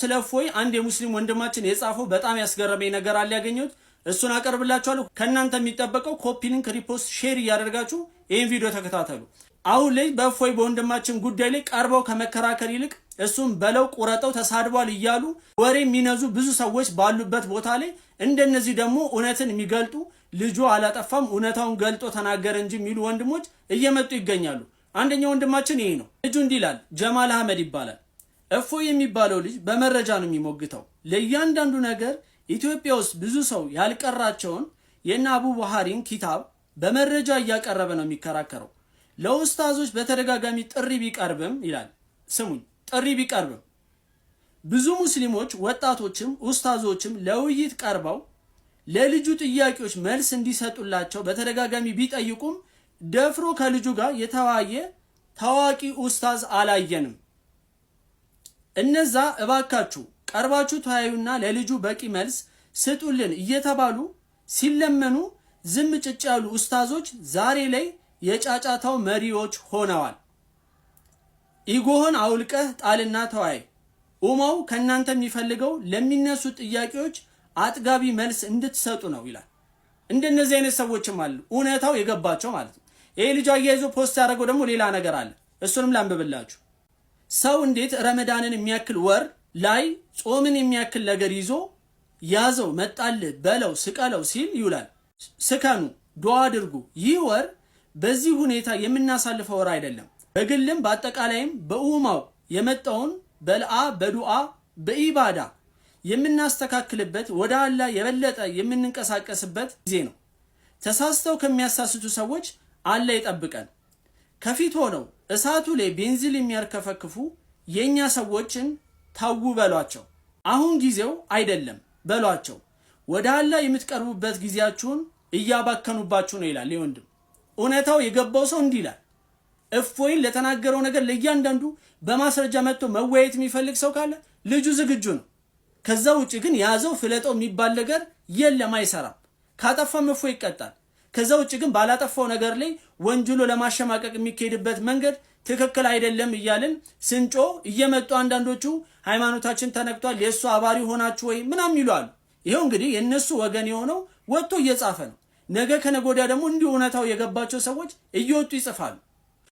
ስለፎይ አንድ የሙስሊም ወንድማችን የጻፈው በጣም ያስገረመኝ ነገር አለ ያገኘሁት እሱን አቀርብላችኋለሁ። ከናንተ የሚጠበቀው ኮፒ ሊንክ፣ ሪፖስት፣ ሼር እያደረጋችሁ ይሄን ቪዲዮ ተከታተሉ። አሁን ላይ በፎይ በወንድማችን ጉዳይ ላይ ቀርበው ከመከራከር ይልቅ እሱም በለው ቁረጠው ተሳድቧል እያሉ ወሬ የሚነዙ ብዙ ሰዎች ባሉበት ቦታ ላይ እንደነዚህ ደግሞ እውነትን የሚገልጡ ልጁ አላጠፋም እውነታውን ገልጦ ተናገረ እንጂ የሚሉ ወንድሞች እየመጡ ይገኛሉ። አንደኛው ወንድማችን ይሄ ነው። ልጁ እንዲህ ይላል። ጀማል አህመድ ይባላል። እፎይ የሚባለው ልጅ በመረጃ ነው የሚሞግተው። ለእያንዳንዱ ነገር ኢትዮጵያ ውስጥ ብዙ ሰው ያልቀራቸውን የእነ አቡ ቡሃሪን ኪታብ በመረጃ እያቀረበ ነው የሚከራከረው። ለኡስታዞች በተደጋጋሚ ጥሪ ቢቀርብም ይላል፣ ስሙኝ፣ ጥሪ ቢቀርብም ብዙ ሙስሊሞች ወጣቶችም ኡስታዞችም ለውይይት ቀርበው ለልጁ ጥያቄዎች መልስ እንዲሰጡላቸው በተደጋጋሚ ቢጠይቁም ደፍሮ ከልጁ ጋር የተወያየ ታዋቂ ኡስታዝ አላየንም። እነዛ እባካችሁ ቀርባችሁ ተወያዩና ለልጁ በቂ መልስ ስጡልን እየተባሉ ሲለመኑ ዝም ጭጭ ያሉ ኡስታዞች ዛሬ ላይ የጫጫታው መሪዎች ሆነዋል። ኢጎህን አውልቀህ ጣልና ተወያይ። ኡማው ከናንተ የሚፈልገው ለሚነሱ ጥያቄዎች አጥጋቢ መልስ እንድትሰጡ ነው ይላል። እንደነዚህ አይነት ሰዎችም አሉ፣ እውነታው የገባቸው ማለት ነው። ይሄ ልጅ አያይዞ ፖስት ያደረገው ደግሞ ሌላ ነገር አለ። እሱንም ላንብብላችሁ። ሰው እንዴት ረመዳንን የሚያክል ወር ላይ ጾምን የሚያክል ነገር ይዞ ያዘው መጣልህ በለው ስቀለው ሲል ይውላል። ስከኑ፣ ዱዓ አድርጉ። ይህ ወር በዚህ ሁኔታ የምናሳልፈው ወር አይደለም። በግልም በአጠቃላይም በኡማው የመጣውን በልአ በዱዓ በኢባዳ የምናስተካክልበት ወደ አላህ የበለጠ የምንንቀሳቀስበት ጊዜ ነው። ተሳስተው ከሚያሳስቱ ሰዎች አላህ ይጠብቀን። ከፊት ሆነው እሳቱ ላይ ቤንዚል የሚያርከፈክፉ የኛ ሰዎችን ታው በሏቸው። አሁን ጊዜው አይደለም በሏቸው። ወደ አላህ የምትቀርቡበት ጊዜያችሁን እያባከኑባችሁ ነው ይላል። ይወንድም እውነታው የገባው ሰው እንዲህ ይላል። እፎይን ለተናገረው ነገር ለእያንዳንዱ በማስረጃ መጥቶ መወያየት የሚፈልግ ሰው ካለ ልጁ ዝግጁ ነው። ከዛ ውጪ ግን ያዘው ፍለጠው የሚባል ነገር የለም፣ አይሰራም። ካጠፋም እፎይ ይቀጣል። ከዛ ውጪ ግን ባላጠፋው ነገር ላይ ወንጅሎ ለማሸማቀቅ የሚካሄድበት መንገድ ትክክል አይደለም እያልን ስንጮ እየመጡ አንዳንዶቹ ሃይማኖታችን ተነክቷል የእሱ አባሪ ሆናችሁ ወይ ምናምን ይሏሉ። ይሄው እንግዲህ የነሱ ወገን የሆነው ወጥቶ እየጻፈ ነው። ነገ ከነገ ወዲያ ደግሞ እንዲሁ እውነታው የገባቸው ሰዎች እየወጡ ይጽፋሉ።